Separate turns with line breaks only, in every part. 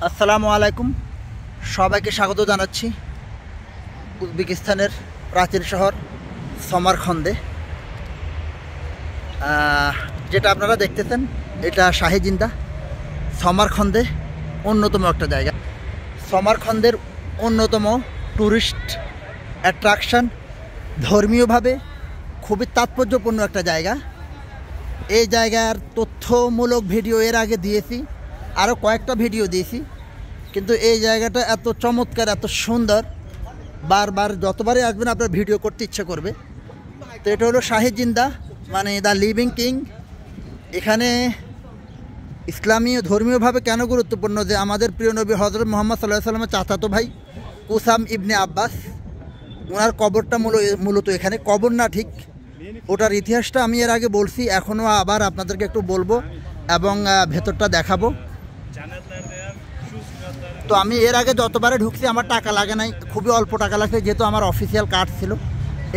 আসসালামু আলাইকুম, সবাইকে স্বাগত জানাচ্ছি উজবেকিস্তানের প্রাচীন শহর সমরখন্দে। যেটা আপনারা দেখতেছেন এটা শাহী জিন্দা সমরখন্দে অন্যতম একটা জায়গা। সমরখন্দের অন্যতম ট্যুরিস্ট অ্যাট্রাকশন, ধর্মীয়ভাবে খুবই তাৎপর্যপূর্ণ একটা জায়গা। এই জায়গার তথ্যমূলক ভিডিও এর আগে দিয়েছি, আরও কয়েকটা ভিডিও দিয়েছি, কিন্তু এই জায়গাটা এত চমৎকার, এত সুন্দর, বারবার যতবারই আসবেন আপনার ভিডিও করতে ইচ্ছে করবে। তো এটা হলো শাহী জিন্দা, মানে দ্য লিভিং কিং। এখানে ইসলামী ধর্মীয়ভাবে কেন গুরুত্বপূর্ণ, যে আমাদের প্রিয় নবী হজরত মুহাম্মদ সাল্লাল্লাহু আলাইহি ওয়াসাল্লামের চাচাতো ভাই কুসাম ইবনে আব্বাস, ওনার কবরটা মূলত এখানে। কবর না ঠিক, ওটার ইতিহাসটা আমি এর আগে বলছি, এখনও আবার আপনাদেরকে একটু বলবো এবং ভেতরটা দেখাবো। তো আমি এর আগে যতবারে ঢুকছি আমার টাকা লাগে নাই, খুবই অল্প টাকা লাগছে, যেহেতু আমার অফিসিয়াল কার্ড ছিল।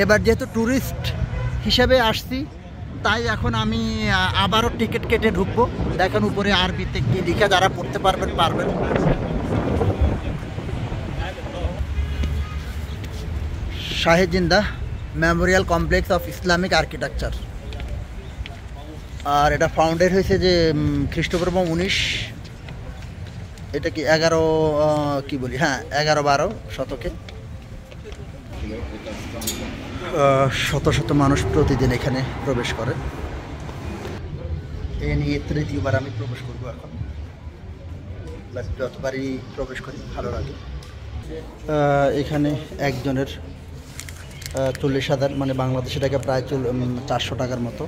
এবার যেহেতু ট্যুরিস্ট হিসেবে আসছি, তাই এখন আমি আবারও টিকিট কেটে ঢুকবো। দেখেন উপরে আরবিতে কি লিখে, যারা পড়তে পারবেন। Shahi Zinda memorial complex of Islamic architecture. আর এটা ফাউন্ডেড হয়েছে যে খ্রিস্টপূর্ব 19, এটা কি 11-12 শতকে। শত শত মানুষ প্রতিদিন এখানে প্রবেশ করে। এ নিয়ে তৃতীয়বার আমি প্রবেশ করবো এখন, যতবারই প্রবেশ করি ভালো লাগে। এখানে একজনের 40,000, মানে বাংলাদেশি টাকা প্রায় 400 টাকার মতো।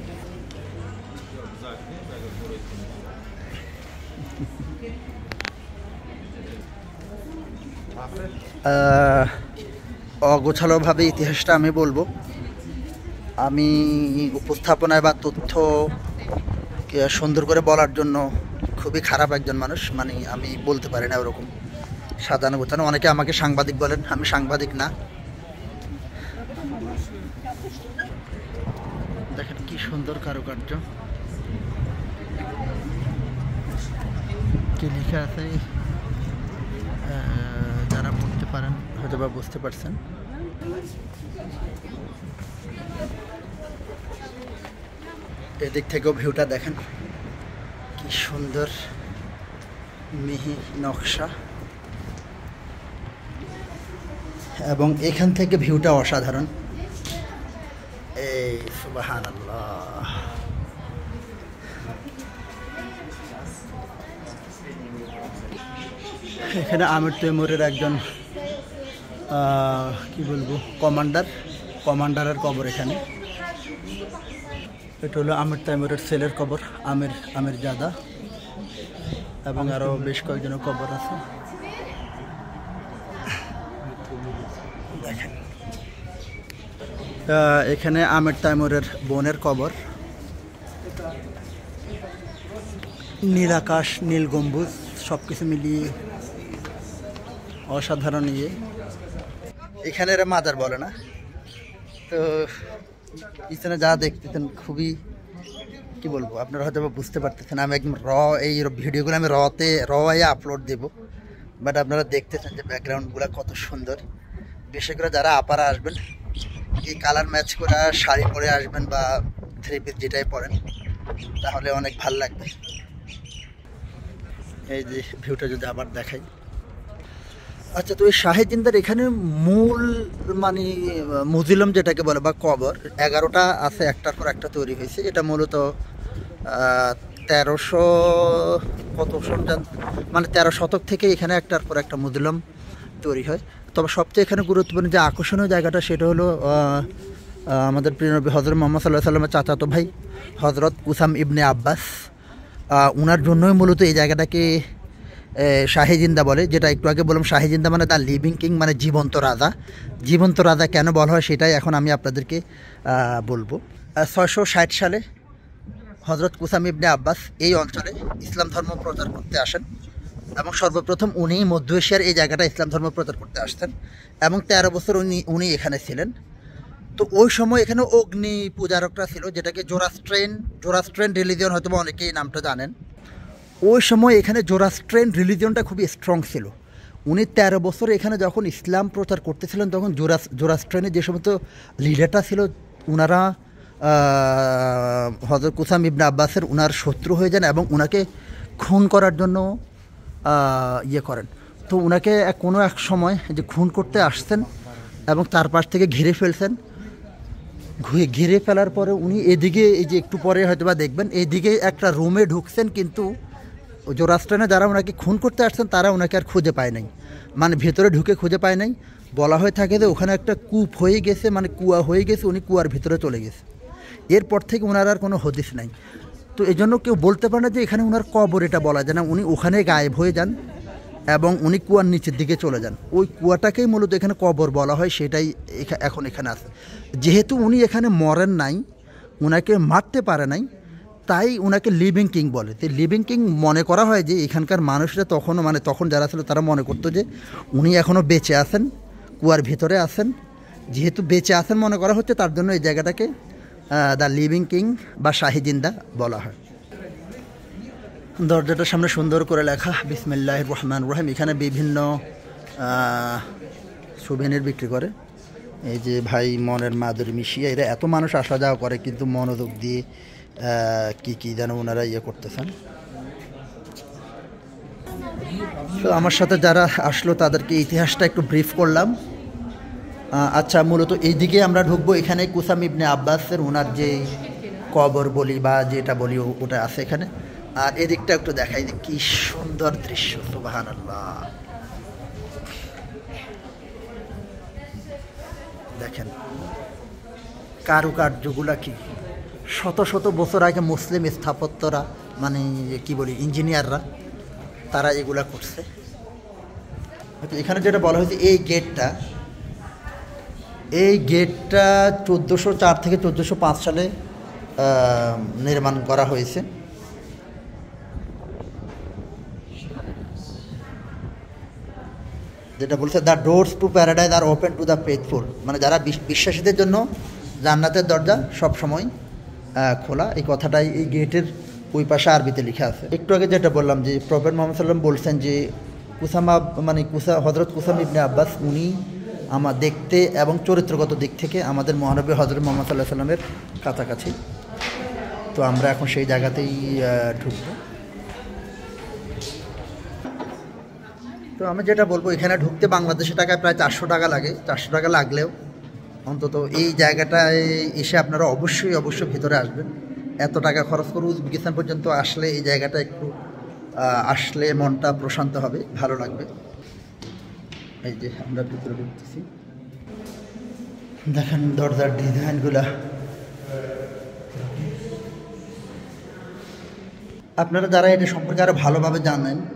অগোছালোভাবে ইতিহাসটা আমি বলবো। আমি উপস্থাপনায় বা তথ্য সুন্দর করে বলার জন্য খুবই খারাপ একজন মানুষ, মানে আমি বলতে পারি না ওরকম সাজানো গোছানো। অনেকে আমাকে সাংবাদিক বলেন, আমি সাংবাদিক না। দেখেন কি সুন্দর কারুকার্য, কি লেখা আছে, যারা পড়তে পারেন হয়তো বা বুঝতে পারছেন। এদিক থেকেও ভিউটা দেখেন কি সুন্দর মিহি নকশা, এবং এখান থেকে ভিউটা অসাধারণ। এই সুবহানাল্লাহ, এখানে আমির তৈমুরের একজন কি বলবো কমান্ডারের কবর এখানে। এটা হলো আমির তৈমুরের ছেলের কবর, আমির জাদা, এবং আরও বেশ কয়েকজনের কবর আছে। দেখেন এখানে আমির তৈমুরের বোনের কবর। নীল আকাশ, নীল গম্বুজ, সব কিছু মিলিয়ে অসাধারণ। এখানে এরা মাজার বলে না। তো পিছনে যা দেখতেছেন খুবই, কি বলবো, আপনারা হয়তো বুঝতে পারতেছেন। আমি একদম এই ভিডিওগুলো আমি রে আপলোড দেব, বাট আপনারা দেখতেছেন যে ব্যাকগ্রাউন্ডগুলো কত সুন্দর। বিশেষ করে যারা আপারা আসবেন, এই কালার ম্যাচ করে শাড়ি পরে আসবেন বা 3 পিস যেটাই পরেন, তাহলে অনেক ভাল লাগবে। এই যে ভিউটা যদি আবার দেখাই। আচ্ছা, তো এই শাহী জিন্দার এখানে মূল মানে মুজিলম যেটাকে বলে বা কবর 11টা আছে, একটার পর একটা তৈরি হয়েছে। এটা মূলত 1300 মানে 13 শতক থেকে এখানে একটার পর একটা মুজিলম তৈরি হয়। তবে সবচেয়ে এখানে গুরুত্বপূর্ণ যে আকর্ষণীয় জায়গাটা, সেটা হলো আমাদের প্রিয় নবী হজরত মুহাম্মদ সাল্লাল্লাহু আলাইহি ওয়াসাল্লামের চাচাতো ভাই হজরত কুসাম ইবনে আব্বাস, ওনার জন্যই মূলত এই জায়গাটাকে শাহী জিন্দা বলে। যেটা একটু আগে বললাম, শাহী জিন্দা মানে দ্য লিভিং কিং, মানে জীবন্ত রাজা কেন বলা হয় সেটাই এখন আমি আপনাদেরকে বলবো। 660 সালে হজরত কুসাম ইবনে আব্বাস এই অঞ্চলে ইসলাম ধর্ম প্রচার করতে আসেন, এবং সর্বপ্রথম উনি মধ্য এশিয়ার এই জায়গাটা ইসলাম ধর্ম প্রচার করতে আসতেন, এবং 13 বছর উনি এখানে ছিলেন। তো ওই সময় এখানে অগ্নি পূজারকরা ছিল, যেটাকে জোরাস্ট্রেন রিলিজিয়ন, হয়তো অনেকেই নামটা জানেন। ওই সময় এখানে জোরাস্ট্রেন রিলিজিয়নটা খুবই স্ট্রং ছিল। উনি 13 বছর এখানে যখন ইসলাম প্রচার করতেছিলেন তখন জোরাস্ট্রেনের যে সমস্ত লিডারটা ছিল ওনারা হযরত কুসাম ইবনে আব্বাসের ওনার শত্রু হয়ে যান এবং ওনাকে খুন করার জন্য ইয়ে করেন। তো ওনাকে কোনো এক সময় যে খুন করতে আসছেন এবং তার পাশ থেকে ঘিরে ফেলছেন। ঘিরে ফেলার পরে উনি এদিকে এই যে একটু পরে হয়তো বা দেখবেন এইদিকে একটা রুমে ঢুকছেন, কিন্তু জোরাস্ট্রেনে যারা ওনাকে খুন করতে আসছেন তারা ওনাকে আর খুঁজে পায় নাই, মানে ভেতরে ঢুকে খুঁজে পায় নাই। বলা হয়ে থাকে যে ওখানে একটা কূপ হয়ে গেছে, মানে কুয়া হয়ে গেছে, উনি কুয়ার ভিতরে চলে গেছে। এরপর থেকে ওনার আর কোনো হদিস নাই। তো এই জন্য কেউ বলতে পারে না যে এখানে ওনার কবর, এটা বলা যায় না। উনি ওখানে গায়েব হয়ে যান এবং উনি কুয়ার নিচের দিকে চলে যান। ওই কুয়াটাকেই মূলত এখানে কবর বলা হয়, সেটাই এখন এখানে আছে। যেহেতু উনি এখানে মরেন নাই, ওনাকে মারতে পারে নাই, তাই ওনাকে লিভিং কিং বলে। তো লিভিং কিং মনে করা হয় যে এখানকার মানুষরা তখনও, মানে তখন যারা ছিল তারা মনে করতো যে উনি এখনও বেঁচে আছেন, কুয়ার ভিতরে আছেন। যেহেতু বেঁচে আছেন মনে করা হচ্ছে, তার জন্য এই জায়গাটাকে দ্য লিভিং কিং বা শাহী জিন্দা বলা হয়। দরজাটার সামনে সুন্দর করে লেখা বিসমিল্লাহির রহমানির রহিম। এখানে বিভিন্ন সুভেনির বিক্রি করে। এই যে ভাই মনের মাধুরী মিশিয়ে, এরা এত মানুষ আসা যাওয়া করে কিন্তু মনোযোগ দিয়ে কি যেন ওনারা ইয়ে করতেছেন। তো আমার সাথে যারা আসলো তাদেরকে ইতিহাসটা একটু ব্রিফ করলাম। আচ্ছা, মূলত এইদিকে আমরা ঢুকবো। এখানে কুসাম ইবনে আব্বাসের ওনার যে কবর বলি বা যেটা বলি ওটা আছে এখানে। আর এদিকটা একটু দেখাই যে কি সুন্দর দৃশ্য, সুবহানাল্লাহ। দেখেন কারুকার্যগুলা কি, শত শত বছর আগে মুসলিম স্থাপত্যরা, মানে কি বলি ইঞ্জিনিয়াররা, তারা এগুলা করছে। এখানে যেটা বলা হয়েছে এই গেটটা 1404 থেকে 1405 সালে নির্মাণ করা হয়েছে। যেটা বলছে the doors to paradise are open to the faithful, মানে যারা বিশ্বাসীদের জন্য জান্নাতের দরজা সবসময় খোলা। এই কথাটাই এই গেটের ওই পাশে আরবিতে লেখা আছে। একটু আগে যেটা বললাম যে প্রফেট মুহাম্মদ সাল্লাল্লাহু আলাইহি ওয়াসাল্লাম বলছেন যে হযরত কুসাম ইবনে আব্বাস উনি আমার দেখতে এবং চরিত্রগত দিক থেকে আমাদের মহানবী হযরত মুহাম্মদ সাল্লাল্লাহু আলাইহি ওয়াসাল্লামের কাছাকাছি। তো আমরা এখন সেই জায়গাতেই ঢুকবো। তো আমি যেটা বলবো, এখানে ঢুকতে বাংলাদেশি টাকায় প্রায় 400 টাকা লাগে। 400 টাকা লাগলেও অন্তত এই জায়গাটায় এসে আপনারা অবশ্যই ভিতরে আসবেন। এত টাকা খরচ করে উজবেকিস্তান পর্যন্ত আসলে এই জায়গাটা একটু আসলে মনটা প্রশান্ত হবে, ভালো লাগবে। এই যে আমরা ভিতরে ঢুকতেছি, দেখেন দরজার ডিজাইনগুলা। আপনারা যারা এটা সম্পর্কে আরও ভালোভাবে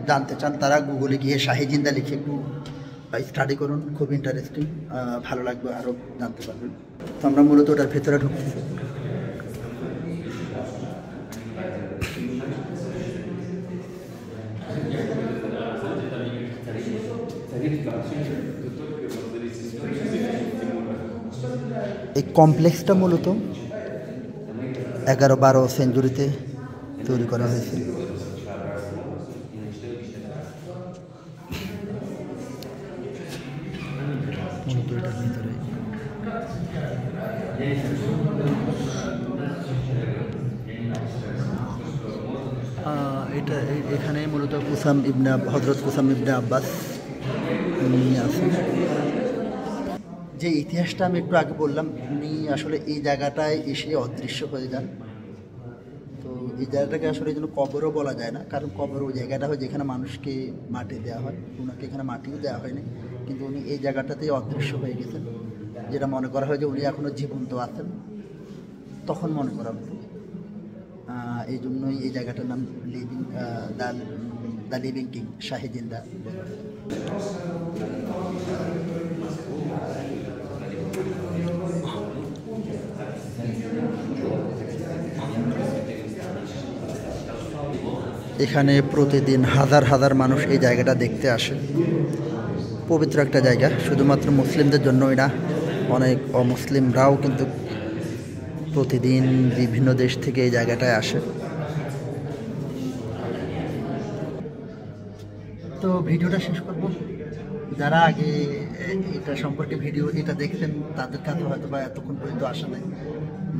জানতে চান তারা গুগলে গিয়ে শাহী জিন্দা লিখে একটু স্টাডি করুন, খুব ইন্টারেস্টিং, ভালো লাগবে, আরও জানতে পারবেন। তো আমরা মূলত ওটার ভেতরে ঢুকতেছি। এই কমপ্লেক্সটা মূলত 11-12 সেঞ্চুরিতে তৈরি করা হয়েছে। এটা এখানে মূলত হযরত কুসাম ইবনে আব্বাস উনি আছেন। যে ইতিহাসটা আমি একটু আগে বললাম, উনি আসলে এই জায়গাটায় এসে অদৃশ্য হয়ে যান। তো এই জায়গাটাকে আসলে এই জন্য কবরও বলা যায় না, কারণ কবর ওই জায়গাটা হয় যেখানে মানুষকে মাটি দেওয়া হয়। ওনাকে এখানে মাটিও দেওয়া হয়নি, কিন্তু উনি এই জায়গাটাতেই অদৃশ্য হয়ে গেছেন। যেটা মনে করা হয় যে উনি এখনও জীবন্ত আছেন, তখন মনে করা হতো। এই জন্যই এই জায়গাটার নাম দ্য লিভিং কিং, শাহী জিন্দা। এখানে প্রতিদিন হাজার হাজার মানুষ এই জায়গাটা দেখতে আসে। পবিত্র একটা জায়গা, শুধুমাত্র মুসলিমদের জন্যই না, অনেক অমুসলিমরাও কিন্তু প্রতিদিন বিভিন্ন দেশ থেকে এই জায়গাটায় আসে। তো ভিডিওটা শেষ করব। যারা আগে এটা সম্পর্কে এটা দেখছেন তাদের কাছে হয়তো বা এতক্ষণ পর্যন্ত আসা নাই।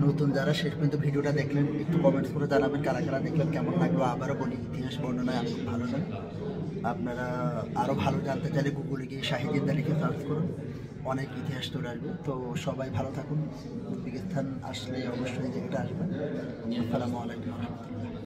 নতুন যারা শেষ পর্যন্ত ভিডিওটা দেখলেন একটু কমেন্টস করে জানাবেন কারা কারা দেখলেন, কেমন লাগলো। আবারও বলি, ইতিহাস বর্ণনায় আমি খুব ভালো লাগে। আপনারা আরও ভালো জানতে চাইলে গুগলে গিয়ে শাহী জিন্দা লিখে সার্চ করুন, অনেক ইতিহাস চলে আসবে। তো সবাই ভালো থাকুন, উজবেকিস্তান আসলে অবশ্যই জায়গাটা আসবেন। আসসালামু আলাইকুম।